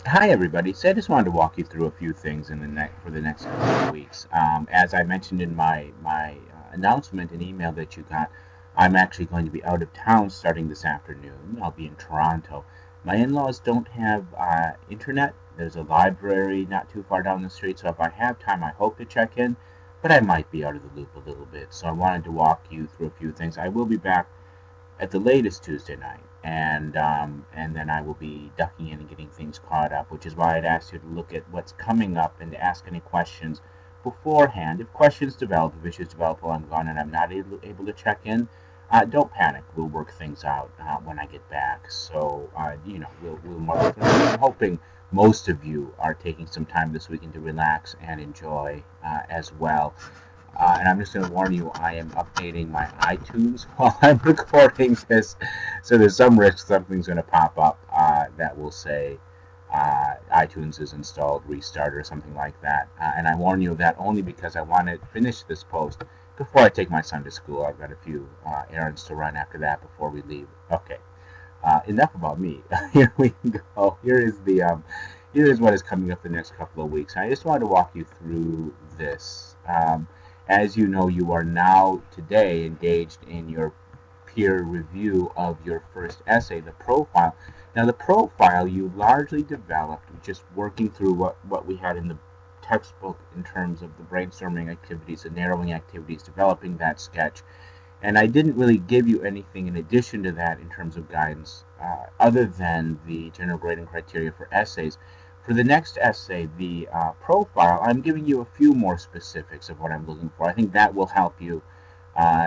Hi everybody. So I just wanted to walk you through a few things in for the next couple of weeks. As I mentioned in my announcement and email that you got, I'm actually going to be out of town starting this afternoon. I'll be in Toronto. My in-laws don't have internet. There's a library not too far down the street, so if I have time, I hope to check in, but I might be out of the loop a little bit. So I wanted to walk you through a few things. I will be back at the latest Tuesday night, and then I will be ducking in and getting things caught up, which is why I'd asked you to look at what's coming up and to ask any questions beforehand. If questions develop, if issues develop while I'm gone and I'm not able to check in, don't panic. We'll work things out when I get back. So we'll mark. I'm hoping most of you are taking some time this weekend to relax and enjoy as well. And I'm just going to warn you, I am updating my iTunes while I'm recording this. So there's some risk something's going to pop up that will say iTunes is installed, restart, or something like that. And I warn you of that only because I want to finish this post before I take my son to school. I've got a few errands to run after that before we leave. Okay, enough about me. Here we go. Here is what is coming up the next couple of weeks. I just wanted to walk you through this. As you know, you are now today engaged in your peer review of your first essay, the profile. Now, the profile you largely developed just working through what we had in the textbook in terms of the brainstorming activities, the narrowing activities, developing that sketch. And I didn't really give you anything in addition to that in terms of guidance, other than the general grading criteria for essays. For the next essay, the profile, I'm giving you a few more specifics of what I'm looking for. I think that will help you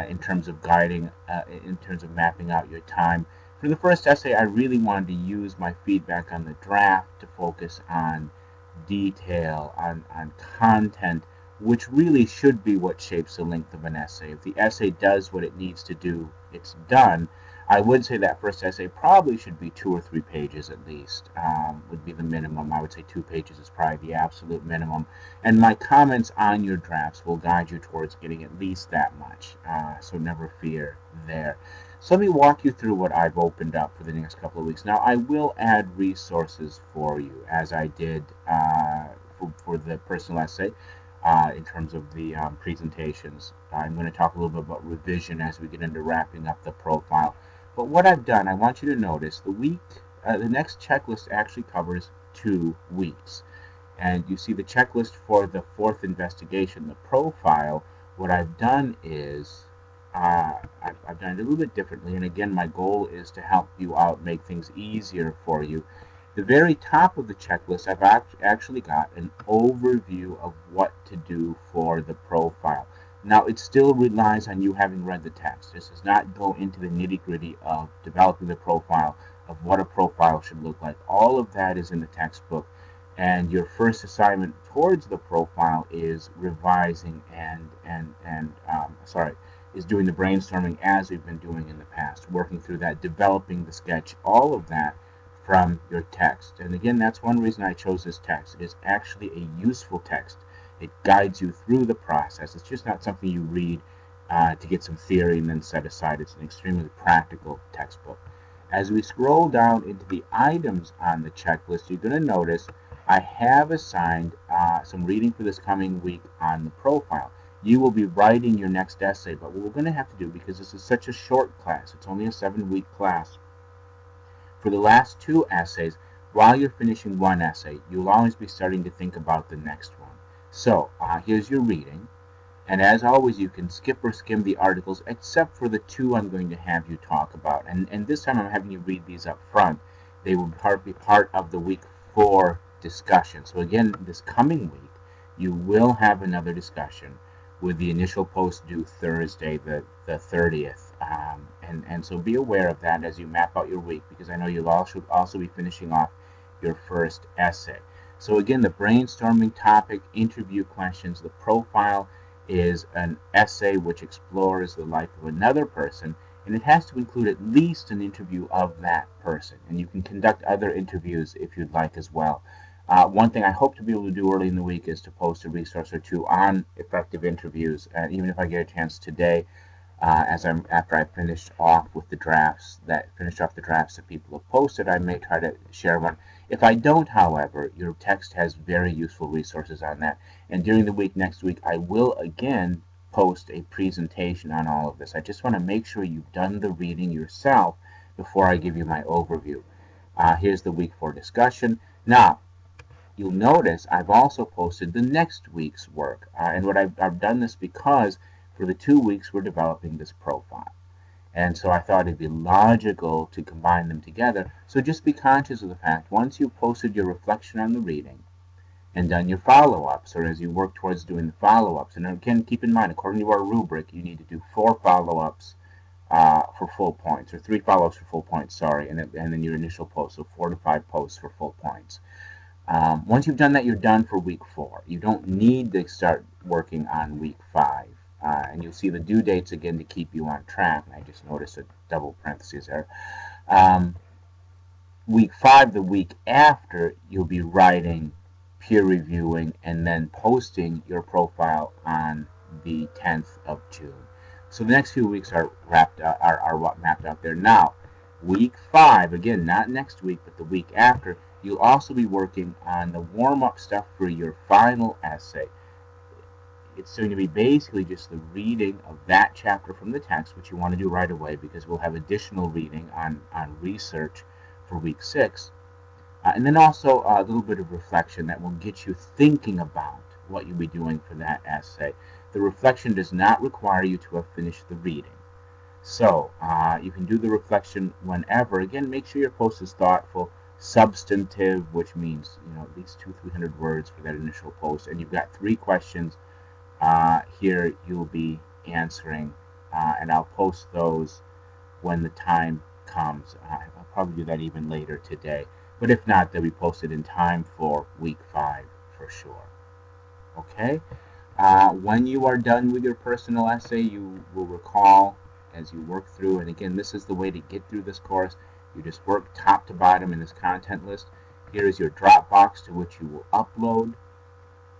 in terms of guiding, in terms of mapping out your time. For the first essay, I really wanted to use my feedback on the draft to focus on detail, on content, which really should be what shapes the length of an essay. If the essay does what it needs to do, it's done. I would say that first essay probably should be 2 or 3 pages at least, would be the minimum. I would say 2 pages is probably the absolute minimum. And my comments on your drafts will guide you towards getting at least that much. So never fear there. So let me walk you through what I've opened up for the next couple of weeks. Now, I will add resources for you, as I did for the personal essay in terms of the presentations. I'm going to talk a little bit about revision as we get into wrapping up the profile. But what I've done, I want you to notice the next checklist actually covers 2 weeks. And you see the checklist for the fourth investigation, the profile. What I've done is I've done it a little bit differently. And again, my goal is to help you out, make things easier for you. The very top of the checklist, I've actually got an overview of what to do for the profile. Now, it still relies on you having read the text. This does not go into the nitty-gritty of developing the profile, of what a profile should look like. All of that is in the textbook, and your first assignment towards the profile is revising is doing the brainstorming as we've been doing in the past, working through that, developing the sketch, all of that from your text. And again, that's one reason I chose this text. It is actually a useful text. It guides you through the process. It's just not something you read to get some theory and then set aside. It's an extremely practical textbook. As we scroll down into the items on the checklist, you're going to notice I have assigned some reading for this coming week on the profile. You will be writing your next essay, but what we're going to have to do, because this is such a short class, it's only a 7-week class, for the last 2 essays, while you're finishing one essay, you'll always be starting to think about the next one. So here's your reading. And as always, you can skip or skim the articles, except for the 2 I'm going to have you talk about. And this time I'm having you read these up front. They will be part of the week 4 discussion. So again, this coming week, you will have another discussion with the initial post due Thursday, the 30th. And so be aware of that as you map out your week, because I know you'll also be finishing off your first essay. So again, the brainstorming topic, interview questions, the profile is an essay which explores the life of another person, and it has to include at least an interview of that person. And you can conduct other interviews if you'd like as well. One thing I hope to be able to do early in the week is to post a resource or 2 on effective interviews, even if I get a chance today, after I finished off the drafts that people have posted, I may try to share one. If I don't, however, your text has very useful resources on that. And during the week, next week, I will again post a presentation on all of this. I just want to make sure you've done the reading yourself before I give you my overview. Here's the week 4 discussion. Now, you'll notice I've also posted the next week's work. And what I've done this because for the 2 weeks we're developing this profile. And so I thought it'd be logical to combine them together. So just be conscious of the fact, once you've posted your reflection on the reading and done your follow-ups, or as you work towards doing the follow-ups, and again, keep in mind, according to our rubric, you need to do 4 follow-ups for full points, or 3 follow-ups for full points, sorry, and then your initial post, so 4 to 5 posts for full points. Once you've done that, you're done for week 4. You don't need to start working on week 5. And you'll see the due dates again to keep you on track. I just noticed a double parentheses there. Week 5, the week after, you'll be writing, peer reviewing, and then posting your profile on the 10th of June. So the next few weeks are mapped out there. Now, week 5, again, not next week, but the week after, you'll also be working on the warm-up stuff for your final essay. It's going to be basically just the reading of that chapter from the text, which you want to do right away because we'll have additional reading on research for week 6. And then also a little bit of reflection that will get you thinking about what you'll be doing for that essay. The reflection does not require you to have finished the reading. So you can do the reflection whenever. Again, make sure your post is thoughtful, substantive, which means at least 200-300 words for that initial post. And you've got 3 questions here you'll be answering, and I'll post those when the time comes. I'll probably do that even later today, but if not, they'll be posted in time for week 5 for sure. Okay? When you are done with your personal essay, you will recall as you work through, and again, this is the way to get through this course. You just work top to bottom in this content list. Here is your Dropbox to which you will upload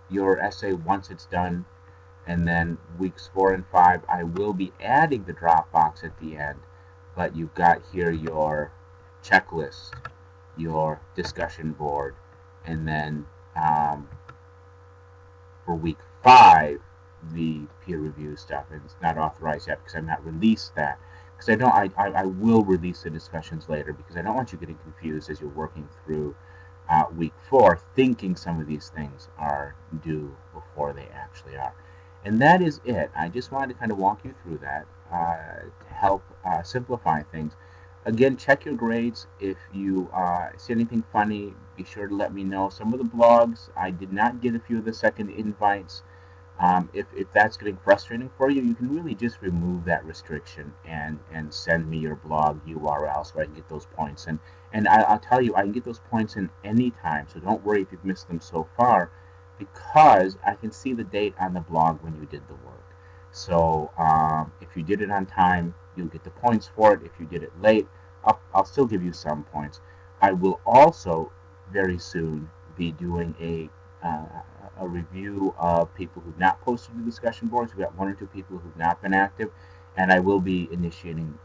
your essay once it's done. And then weeks 4 and 5, I will be adding the Dropbox at the end, but you've got here your checklist, your discussion board, and then for week 5, the peer review stuff. And it's not authorized yet because I've not released that. Because I will release the discussions later because I don't want you getting confused as you're working through week 4, thinking some of these things are due before they actually are. And that is it. I just wanted to kind of walk you through that to help simplify things. Again, check your grades. If you see anything funny, be sure to let me know. Some of the blogs, I did not get a few of the second invites. If that's getting frustrating for you, you can really just remove that restriction and send me your blog URL so I can get those points in. And I'll tell you, I can get those points in anytime, so don't worry if you've missed them so far, because I can see the date on the blog when you did the work. So if you did it on time, you'll get the points for it. If you did it late, I'll still give you some points. I will also very soon be doing a review of people who've not posted to the discussion boards. We've got 1 or 2 people who've not been active, and I will be initiating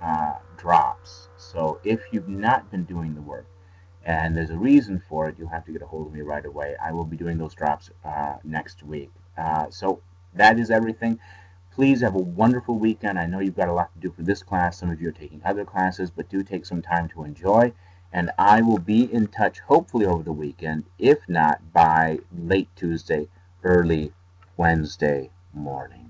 drops. So if you've not been doing the work, and there's a reason for it, you'll have to get a hold of me right away. I will be doing those drops next week. So that is everything. Please have a wonderful weekend. I know you've got a lot to do for this class. Some of you are taking other classes, but do take some time to enjoy. And I will be in touch hopefully over the weekend, if not by late Tuesday, early Wednesday morning.